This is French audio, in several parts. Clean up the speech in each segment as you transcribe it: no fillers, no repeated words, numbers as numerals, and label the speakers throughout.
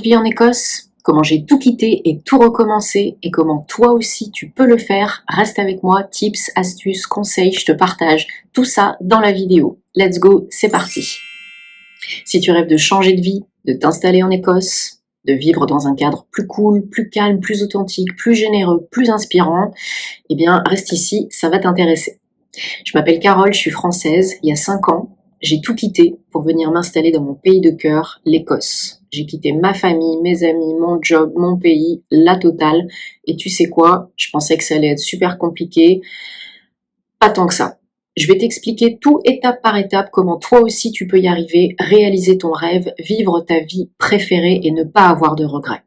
Speaker 1: de vie en Écosse, comment j'ai tout quitté et tout recommencé et comment toi aussi tu peux le faire. Reste avec moi, tips, astuces, conseils, je te partage tout ça dans la vidéo. Let's go, c'est parti. Si tu rêves de changer de vie, de t'installer en Écosse, de vivre dans un cadre plus cool, plus calme, plus authentique, plus généreux, plus inspirant, eh bien reste ici, ça va t'intéresser. Je m'appelle Carole, je suis française, il y a 5 ans, j'ai tout quitté pour venir m'installer dans mon pays de cœur, l'Écosse. J'ai quitté ma famille, mes amis, mon job, mon pays, la totale. Et tu sais quoi, je pensais que ça allait être super compliqué. Pas tant que ça. Je vais t'expliquer tout étape par étape comment toi aussi tu peux y arriver, réaliser ton rêve, vivre ta vie préférée et ne pas avoir de regrets.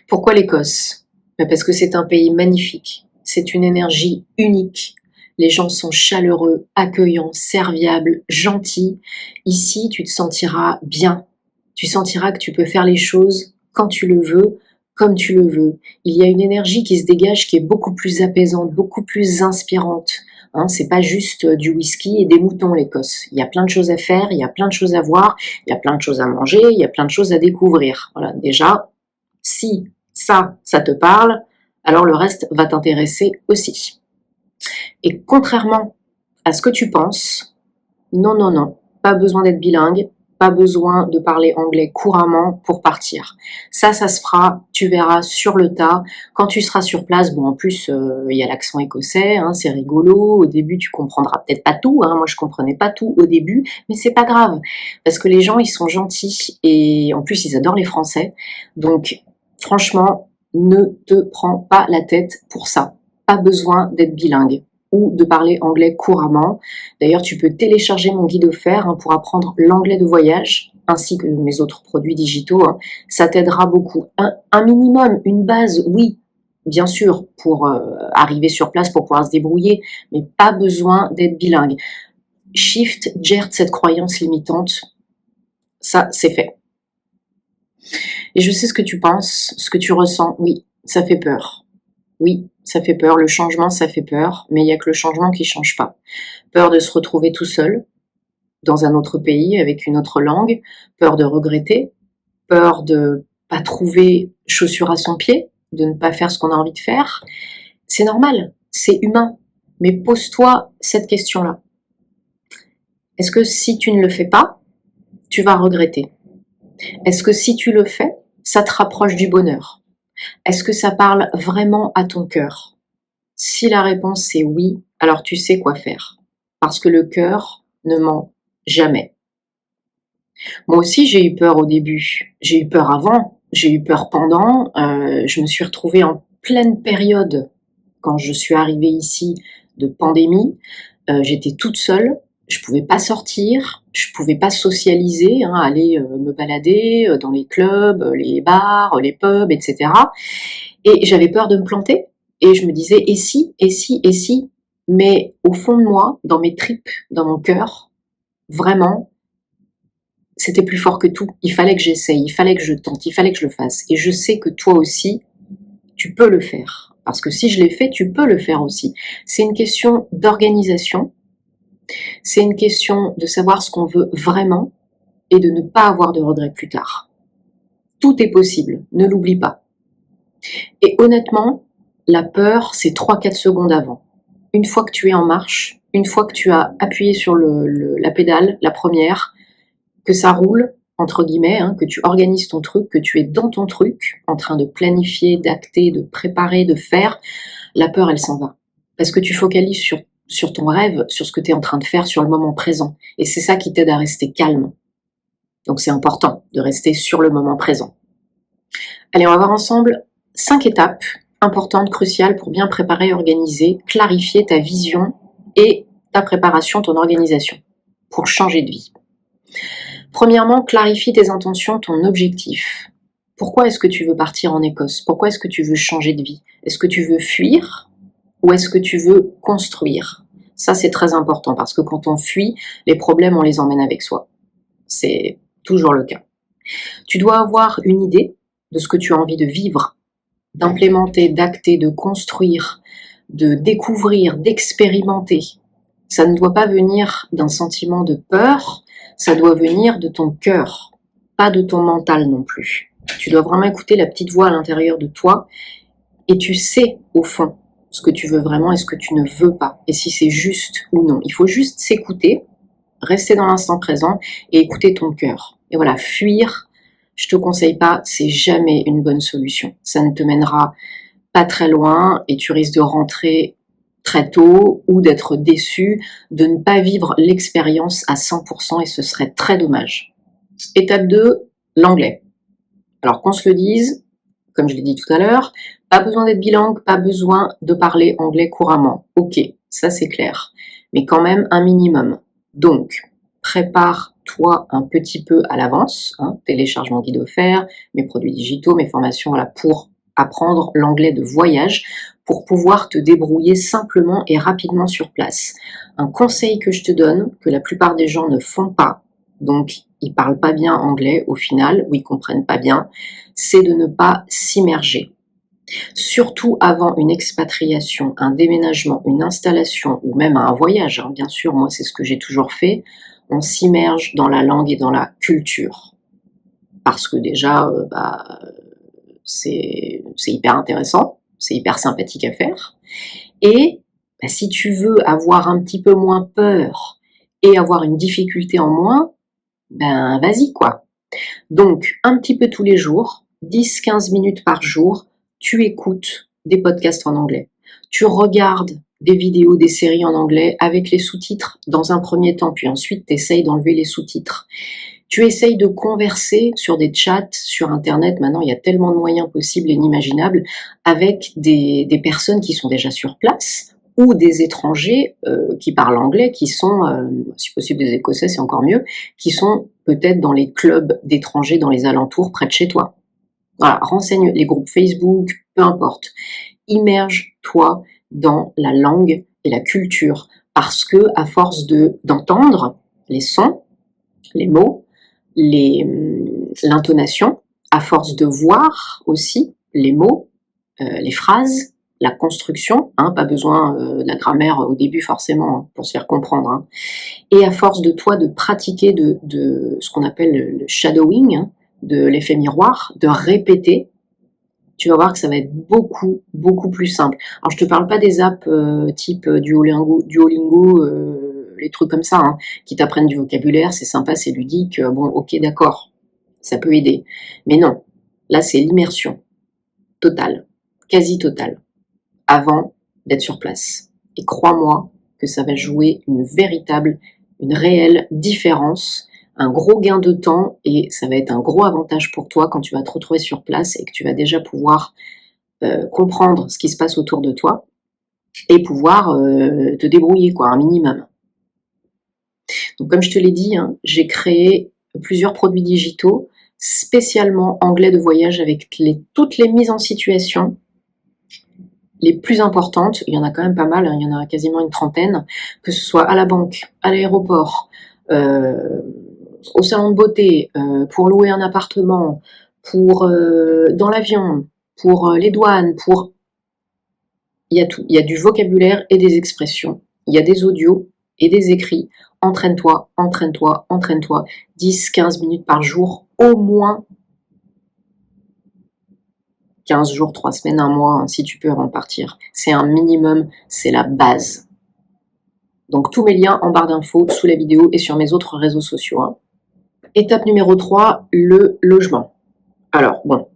Speaker 1: Pourquoi l'Écosse ? Parce que c'est un pays magnifique. C'est une énergie unique. Les gens sont chaleureux, accueillants, serviables, gentils. Ici, tu te sentiras bien. Tu sentiras que tu peux faire les choses quand tu le veux, comme tu le veux. Il y a une énergie qui se dégage qui est beaucoup plus apaisante, beaucoup plus inspirante. C'est pas juste du whisky et des moutons, l'Écosse. Il y a plein de choses à faire, il y a plein de choses à voir, il y a plein de choses à manger, il y a plein de choses à découvrir. Voilà, déjà, si ça te parle, alors le reste va t'intéresser aussi. Et contrairement à ce que tu penses, non, pas besoin d'être bilingue, pas besoin de parler anglais couramment pour partir. Ça se fera, tu verras sur le tas, quand tu seras sur place. Bon, en plus, il y a l'accent écossais, c'est rigolo, au début tu comprendras peut-être pas tout, moi je comprenais pas tout au début, mais c'est pas grave, parce que les gens ils sont gentils, et en plus ils adorent les Français, donc franchement, ne te prends pas la tête pour ça, pas besoin d'être bilingue ou de parler anglais couramment. D'ailleurs, tu peux télécharger mon guide offert pour apprendre l'anglais de voyage, ainsi que mes autres produits digitaux. Ça t'aidera beaucoup. Un minimum, une base, oui, bien sûr, pour arriver sur place, pour pouvoir se débrouiller, mais pas besoin d'être bilingue. Shift, gère cette croyance limitante. Ça, c'est fait. Et je sais ce que tu penses, ce que tu ressens. Oui, ça fait peur. Oui, ça fait peur, le changement ça fait peur, mais il n'y a que le changement qui ne change pas. Peur de se retrouver tout seul, dans un autre pays, avec une autre langue, peur de regretter, peur de ne pas trouver chaussure à son pied, de ne pas faire ce qu'on a envie de faire. C'est normal, c'est humain, mais pose-toi cette question-là. Est-ce que si tu ne le fais pas, tu vas regretter ? Est-ce que si tu le fais, ça te rapproche du bonheur ? Est-ce que ça parle vraiment à ton cœur ? Si la réponse est oui, alors tu sais quoi faire. Parce que le cœur ne ment jamais. Moi aussi, j'ai eu peur au début. J'ai eu peur avant, j'ai eu peur pendant. Je me suis retrouvée en pleine période, quand je suis arrivée ici, de pandémie. J'étais toute seule. Je pouvais pas sortir, je pouvais pas socialiser, aller me balader dans les clubs, les bars, les pubs, etc. Et j'avais peur de me planter. Et je me disais, et si, mais au fond de moi, dans mes tripes, dans mon cœur, vraiment, c'était plus fort que tout. Il fallait que j'essaye, il fallait que je tente, il fallait que je le fasse. Et je sais que toi aussi, tu peux le faire. Parce que si je l'ai fait, tu peux le faire aussi. C'est une question d'organisation. C'est une question de savoir ce qu'on veut vraiment et de ne pas avoir de regrets plus tard. Tout est possible, ne l'oublie pas. Et honnêtement, la peur, c'est 3-4 secondes avant. Une fois que tu es en marche, une fois que tu as appuyé sur la pédale, la première, que ça roule, entre guillemets, que tu organises ton truc, que tu es dans ton truc, en train de planifier, d'acter, de préparer, de faire, la peur, elle s'en va. Parce que tu focalises sur ton rêve, sur ce que tu es en train de faire, sur le moment présent. Et c'est ça qui t'aide à rester calme. Donc c'est important de rester sur le moment présent. Allez, on va voir ensemble 5 étapes importantes, cruciales pour bien préparer, organiser, clarifier ta vision et ta préparation, ton organisation, pour changer de vie. Premièrement, clarifie tes intentions, ton objectif. Pourquoi est-ce que tu veux partir en Écosse ? Pourquoi est-ce que tu veux changer de vie ? Est-ce que tu veux fuir ? Ou est-ce que tu veux construire ? Ça, c'est très important parce que quand on fuit, les problèmes, on les emmène avec soi. C'est toujours le cas. Tu dois avoir une idée de ce que tu as envie de vivre, d'implémenter, d'acter, de construire, de découvrir, d'expérimenter. Ça ne doit pas venir d'un sentiment de peur, ça doit venir de ton cœur. pas de ton mental non plus. Tu dois vraiment écouter la petite voix à l'intérieur de toi et tu sais au fond ce que tu veux vraiment et ce que tu ne veux pas et si c'est juste ou non. Il faut juste s'écouter, rester dans l'instant présent et écouter ton cœur. Et voilà, fuir, je te conseille pas, c'est jamais une bonne solution. Ça ne te mènera pas très loin et tu risques de rentrer très tôt ou d'être déçu, de ne pas vivre l'expérience à 100% et ce serait très dommage. Étape 2, l'anglais. Alors qu'on se le dise, comme je l'ai dit tout à l'heure, pas besoin d'être bilingue, pas besoin de parler anglais couramment. Ok, ça c'est clair. Mais quand même un minimum. Donc, prépare-toi un petit peu à l'avance, téléchargement guide offert, mes produits digitaux, mes formations, voilà, pour apprendre l'anglais de voyage, pour pouvoir te débrouiller simplement et rapidement sur place. Un conseil que je te donne, que la plupart des gens ne font pas, donc ils parlent pas bien anglais au final, ou ils comprennent pas bien, c'est de ne pas s'immerger. Surtout avant une expatriation, un déménagement, une installation ou même un voyage, bien sûr, moi c'est ce que j'ai toujours fait, on s'immerge dans la langue et dans la culture. Parce que déjà, c'est hyper intéressant, c'est hyper sympathique à faire. Et si tu veux avoir un petit peu moins peur et avoir une difficulté en moins, vas-y quoi. Donc, un petit peu tous les jours, 10-15 minutes par jour, tu écoutes des podcasts en anglais. Tu regardes des vidéos, des séries en anglais avec les sous-titres dans un premier temps, puis ensuite tu essayes d'enlever les sous-titres. Tu essayes de converser sur des chats, sur Internet, maintenant il y a tellement de moyens possibles et inimaginables, avec des personnes qui sont déjà sur place, ou des étrangers qui parlent anglais, qui sont, si possible des Écossais, c'est encore mieux, qui sont peut-être dans les clubs d'étrangers dans les alentours, près de chez toi. Voilà, renseigne les groupes Facebook, peu importe. Immerge-toi dans la langue et la culture, parce que à force d'entendre les sons, les mots, l'intonation, à force de voir aussi les mots, les phrases, la construction, pas besoin de la grammaire au début forcément pour se faire comprendre, et à force de toi de pratiquer de ce qu'on appelle le shadowing, de l'effet miroir, de répéter, tu vas voir que ça va être beaucoup, beaucoup plus simple. Alors je te parle pas des apps type Duolingo, les trucs comme ça, qui t'apprennent du vocabulaire, c'est sympa, c'est ludique, bon ok d'accord, ça peut aider. Mais non, là c'est l'immersion totale, quasi totale, avant d'être sur place. Et crois-moi que ça va jouer une réelle différence, un gros gain de temps et ça va être un gros avantage pour toi quand tu vas te retrouver sur place et que tu vas déjà pouvoir comprendre ce qui se passe autour de toi et pouvoir te débrouiller quoi, un minimum. Donc comme je te l'ai dit, j'ai créé plusieurs produits digitaux spécialement anglais de voyage avec toutes les mises en situation les plus importantes, il y en a quand même pas mal, il y en a quasiment une trentaine, que ce soit à la banque, à l'aéroport, au salon de beauté, pour louer un appartement, pour dans l'avion, pour les douanes, il y a tout. Il y a du vocabulaire et des expressions. Il y a des audios et des écrits. Entraîne-toi, entraîne-toi, entraîne-toi. 10-15 minutes par jour, au moins 15 jours, 3 semaines, 1 mois, si tu peux avant de partir. C'est un minimum, c'est la base. Donc tous mes liens en barre d'infos, sous la vidéo et sur mes autres réseaux sociaux. Étape numéro 3, le logement. Alors bon,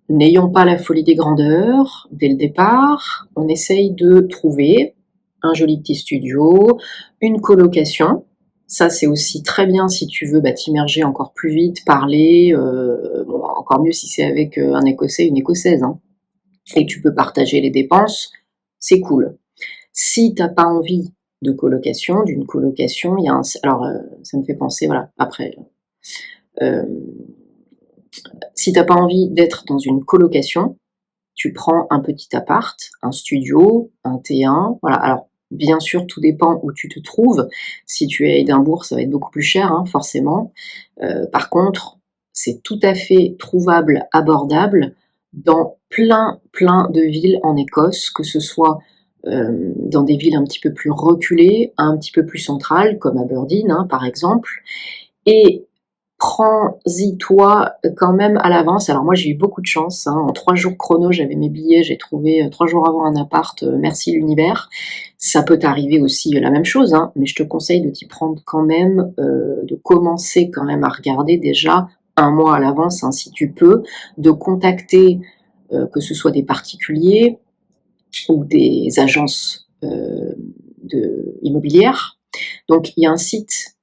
Speaker 1: n'ayons pas la folie des grandeurs dès le départ. On essaye de trouver un joli petit studio, une colocation. Ça, c'est aussi très bien si tu veux t'immerger encore plus vite, parler, encore mieux si c'est avec un Écossais, une Écossaise, et tu peux partager les dépenses, c'est cool. Si t'as pas envie d'une colocation, il y a alors ça me fait penser, voilà, après, si t'as pas envie d'être dans une colocation, tu prends un petit appart, un studio, un T1, voilà. Alors bien sûr, tout dépend où tu te trouves. Si tu es à Édimbourg, ça va être beaucoup plus cher, forcément. Par contre, c'est tout à fait trouvable, abordable dans plein de villes en Écosse, que ce soit dans des villes un petit peu plus reculées, un petit peu plus centrales, comme Aberdeen, par exemple. Et prends-y toi quand même à l'avance. Alors moi j'ai eu beaucoup de chance, hein. En 3 jours chrono, j'avais mes billets, j'ai trouvé 3 jours avant un appart, merci l'univers. Ça peut t'arriver aussi la même chose, hein, mais je te conseille de t'y prendre quand même, de commencer quand même à regarder déjà 1 mois à l'avance, hein, si tu peux, de contacter, que ce soit des particuliers ou des agences immobilières. Donc il y a un site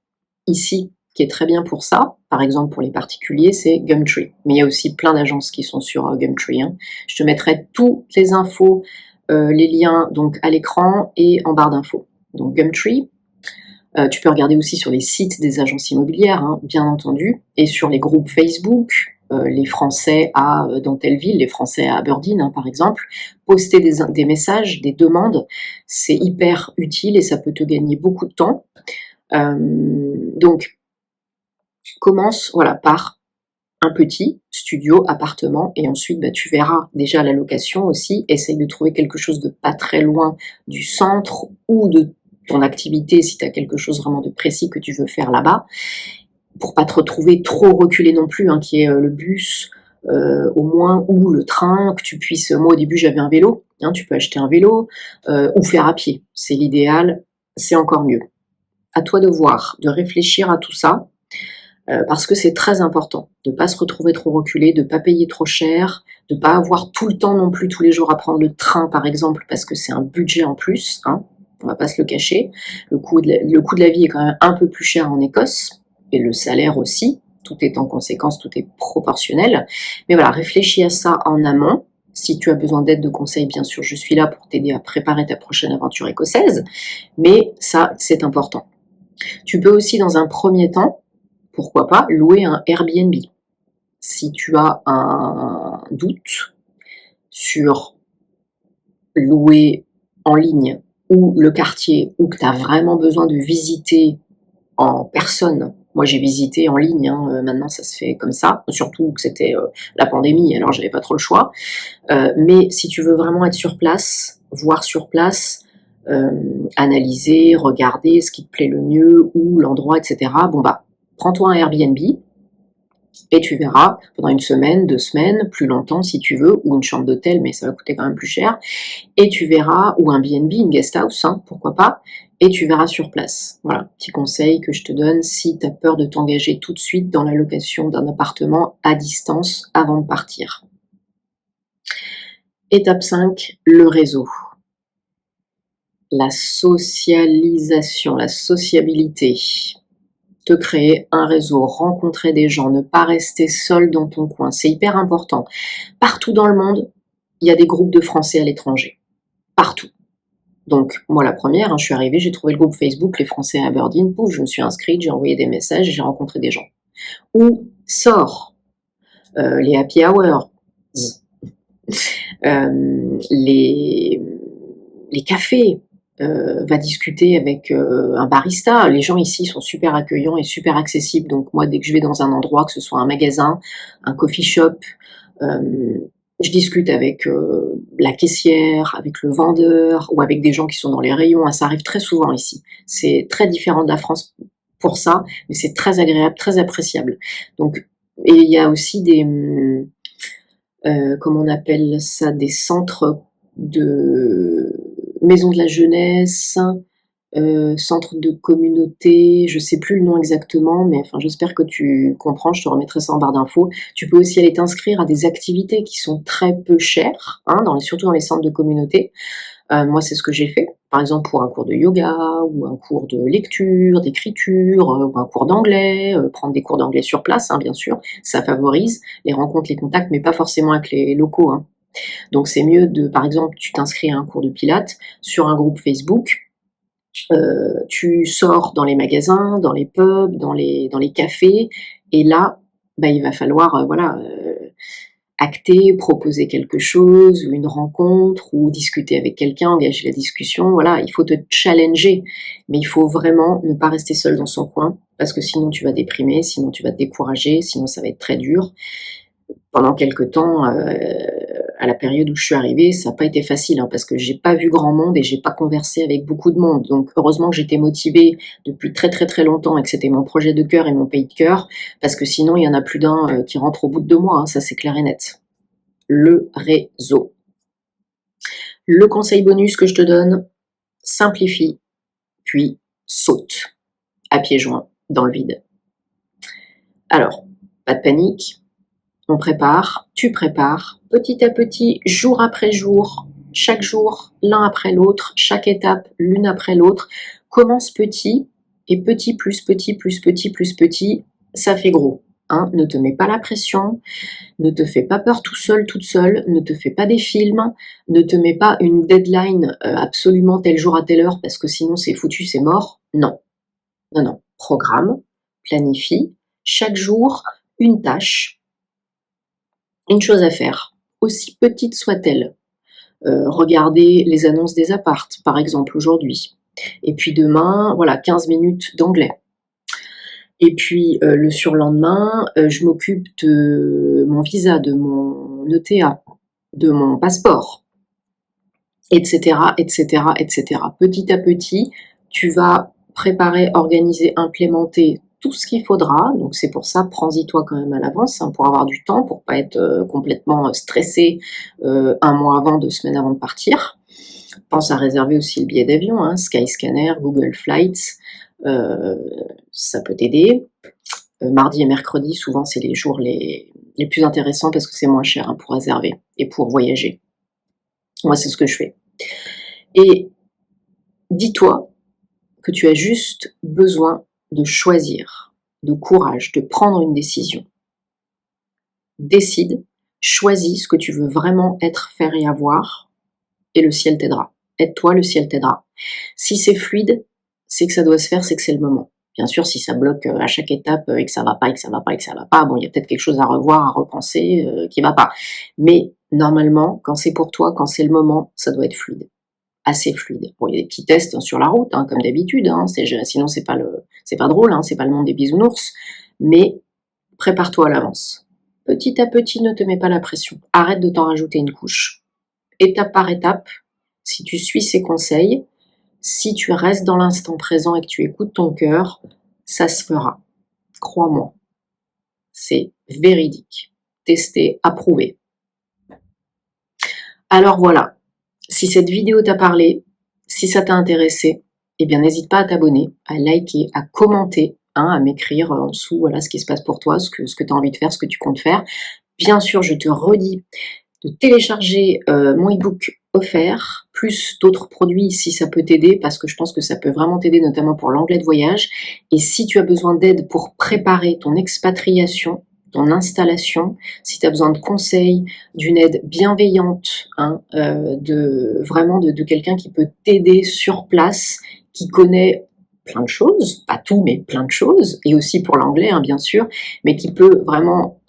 Speaker 1: ici qui est très bien pour ça, par exemple pour les particuliers, c'est Gumtree. Mais il y a aussi plein d'agences qui sont sur Gumtree, hein. Je te mettrai toutes les infos, les liens donc à l'écran et en barre d'infos. Donc Gumtree, tu peux regarder aussi sur les sites des agences immobilières, hein, bien entendu, et sur les groupes Facebook, les Français dans telle ville, les Français à Aberdeen, hein, par exemple, poster des messages, des demandes, c'est hyper utile et ça peut te gagner beaucoup de temps. Donc, commence par un petit studio, appartement, et ensuite tu verras déjà la location aussi. Essaye de trouver quelque chose de pas très loin du centre ou de ton activité si tu as quelque chose vraiment de précis que tu veux faire là-bas, pour pas te retrouver trop reculé non plus, hein, qui est le bus au moins, ou le train, que tu puisses... Moi au début j'avais un vélo, hein, tu peux acheter un vélo ou faire à pied, c'est l'idéal, c'est encore mieux. À toi de voir, de réfléchir à tout ça, parce que c'est très important de ne pas se retrouver trop reculé, de ne pas payer trop cher, de ne pas avoir tout le temps non plus tous les jours à prendre le train par exemple, parce que c'est un budget en plus, hein, on va pas se le cacher. Le coût de la vie est quand même un peu plus cher en Écosse, et le salaire aussi, tout est en conséquence, tout est proportionnel. Mais voilà, réfléchis à ça en amont. Si tu as besoin d'aide, de conseils, bien sûr, je suis là pour t'aider à préparer ta prochaine aventure écossaise, mais ça, c'est important. Tu peux aussi, dans un premier temps, pourquoi pas, louer un Airbnb. Si tu as un doute sur louer en ligne ou le quartier, ou que tu as vraiment besoin de visiter en personne. Moi j'ai visité en ligne, hein, maintenant ça se fait comme ça, surtout que c'était la pandémie, alors j'avais pas trop le choix. Mais si tu veux vraiment être sur place, voir sur place, analyser, regarder ce qui te plaît le mieux, ou l'endroit, etc. Prends-toi un Airbnb, et tu verras pendant 1 semaine, 2 semaines, plus longtemps si tu veux, ou une chambre d'hôtel, mais ça va coûter quand même plus cher, et tu verras, ou un B&B, une guest house, hein, pourquoi pas, et tu verras sur place. Voilà, petit conseil que je te donne si tu as peur de t'engager tout de suite dans la location d'un appartement à distance avant de partir. Étape 5, le réseau. La socialisation, la sociabilité. Te créer un réseau, rencontrer des gens, ne pas rester seul dans ton coin, c'est hyper important. Partout dans le monde, il y a des groupes de Français à l'étranger. Partout. Donc, moi la première, hein, je suis arrivée, j'ai trouvé le groupe Facebook, les Français à Aberdeen, pouf, je me suis inscrite, j'ai envoyé des messages, j'ai rencontré des gens. Ou sors, les happy hours, les cafés, va discuter avec un barista. Les gens ici sont super accueillants et super accessibles, donc moi dès que je vais dans un endroit, que ce soit un magasin, un coffee shop, je discute avec la caissière, avec le vendeur, ou avec des gens qui sont dans les rayons, hein, ça arrive très souvent ici. C'est très différent de la France pour ça, mais c'est très agréable, très appréciable. Donc, et il y a aussi des, comment on appelle ça, des centres de maison de la jeunesse, centre de communauté, je sais plus le nom exactement, mais enfin j'espère que tu comprends, je te remettrai ça en barre d'infos. Tu peux aussi aller t'inscrire à des activités qui sont très peu chères, hein, surtout dans les centres de communauté. Moi c'est ce que j'ai fait, par exemple pour un cours de yoga, ou un cours de lecture, d'écriture, ou un cours d'anglais, prendre des cours d'anglais sur place, hein, bien sûr, ça favorise les rencontres, les contacts, mais pas forcément avec les locaux, hein. Donc c'est mieux par exemple, tu t'inscris à un cours de pilates sur un groupe Facebook, tu sors dans les magasins, dans les pubs, dans les cafés, et là, il va falloir acter, proposer quelque chose, ou une rencontre, ou discuter avec quelqu'un, engager la discussion. Voilà, il faut te challenger, mais il faut vraiment ne pas rester seul dans son coin, parce que sinon tu vas déprimer, sinon tu vas te décourager, sinon ça va être très dur. Pendant quelque temps, à la période où je suis arrivée, ça n'a pas été facile, hein, parce que j'ai pas vu grand monde et j'ai pas conversé avec beaucoup de monde. Donc heureusement que j'étais motivée depuis très très très longtemps et que c'était mon projet de cœur et mon pays de cœur, parce que sinon il y en a plus d'un qui rentre au bout de 2 mois, hein, ça c'est clair et net. Le réseau. Le conseil bonus que je te donne, simplifie, puis saute à pieds joints dans le vide. Alors, pas de panique, on prépare, tu prépares, petit à petit, jour après jour, chaque jour, l'un après l'autre, chaque étape, l'une après l'autre. Commence petit, et petit plus petit plus petit plus petit, ça fait gros. Hein, ne te mets pas la pression, ne te fais pas peur tout seul, toute seule, ne te fais pas des films, ne te mets pas une deadline absolument tel jour à telle heure parce que sinon c'est foutu, c'est mort. Non, non, non. Programme, planifie, chaque jour, une tâche, une chose à faire, aussi petite soit-elle. Regarder les annonces des appartes, par exemple, aujourd'hui. Et puis demain, voilà, 15 minutes d'anglais. Et puis le surlendemain, je m'occupe de mon visa, de mon ETA, de mon passeport, etc., etc., etc. Petit à petit, tu vas préparer, organiser, implémenter tout ce qu'il faudra. Donc c'est pour ça, prends-y-toi quand même à l'avance, hein, pour avoir du temps, pour pas être complètement stressé 1 mois avant, 2 semaines avant de partir. Pense à réserver aussi le billet d'avion, hein, Skyscanner, Google Flights, ça peut t'aider. Mardi et mercredi, souvent, c'est les jours les plus intéressants parce que c'est moins cher, hein, pour réserver et pour voyager. Moi, c'est ce que je fais. Et dis-toi que tu as juste besoin de choisir, de courage, de prendre une décision. Décide, choisis ce que tu veux vraiment être, faire et avoir, et le ciel t'aidera. Aide-toi, le ciel t'aidera. Si c'est fluide, c'est que ça doit se faire, c'est que c'est le moment. Bien sûr, si ça bloque à chaque étape et que ça va pas, et que ça va pas, et que ça va pas, bon, il y a peut-être quelque chose à revoir, à repenser, qui va pas. Mais normalement, quand c'est pour toi, quand c'est le moment, ça doit être fluide. Assez fluide. Bon, il y a des petits tests sur la route, hein, comme d'habitude, hein, sinon c'est pas drôle, hein, c'est pas le monde des bisounours, mais prépare-toi à l'avance. Petit à petit, ne te mets pas la pression. Arrête de t'en rajouter une couche. Étape par étape, si tu suis ces conseils, si tu restes dans l'instant présent et que tu écoutes ton cœur, ça se fera. Crois-moi. C'est véridique. Testé, approuvé. Alors voilà. Si cette vidéo t'a parlé, si ça t'a intéressé, eh bien n'hésite pas à t'abonner, à liker, à commenter, hein, à m'écrire en dessous, voilà ce qui se passe pour toi, ce que tu as envie de faire, ce que tu comptes faire. Bien sûr, je te redis de télécharger mon e-book offert, plus d'autres produits si ça peut t'aider, parce que je pense que ça peut vraiment t'aider, notamment pour l'anglais de voyage. Et si tu as besoin d'aide pour préparer ton expatriation, ton installation, si tu as besoin de conseils, d'une aide bienveillante, hein, de quelqu'un qui peut t'aider sur place, qui connaît plein de choses, pas tout, mais plein de choses, et aussi pour l'anglais, hein, bien sûr, mais qui peut vraiment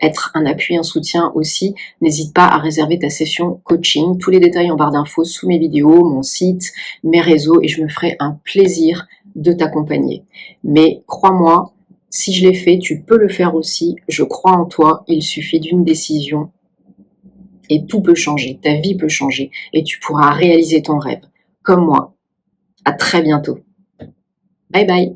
Speaker 1: être un appui, un soutien aussi, n'hésite pas à réserver ta session coaching. Tous les détails en barre d'infos sous mes vidéos, mon site, mes réseaux, et je me ferai un plaisir de t'accompagner. Mais crois-moi, si je l'ai fait, tu peux le faire aussi. Je crois en toi, il suffit d'une décision et tout peut changer, ta vie peut changer et tu pourras réaliser ton rêve. Comme moi. À très bientôt. Bye bye.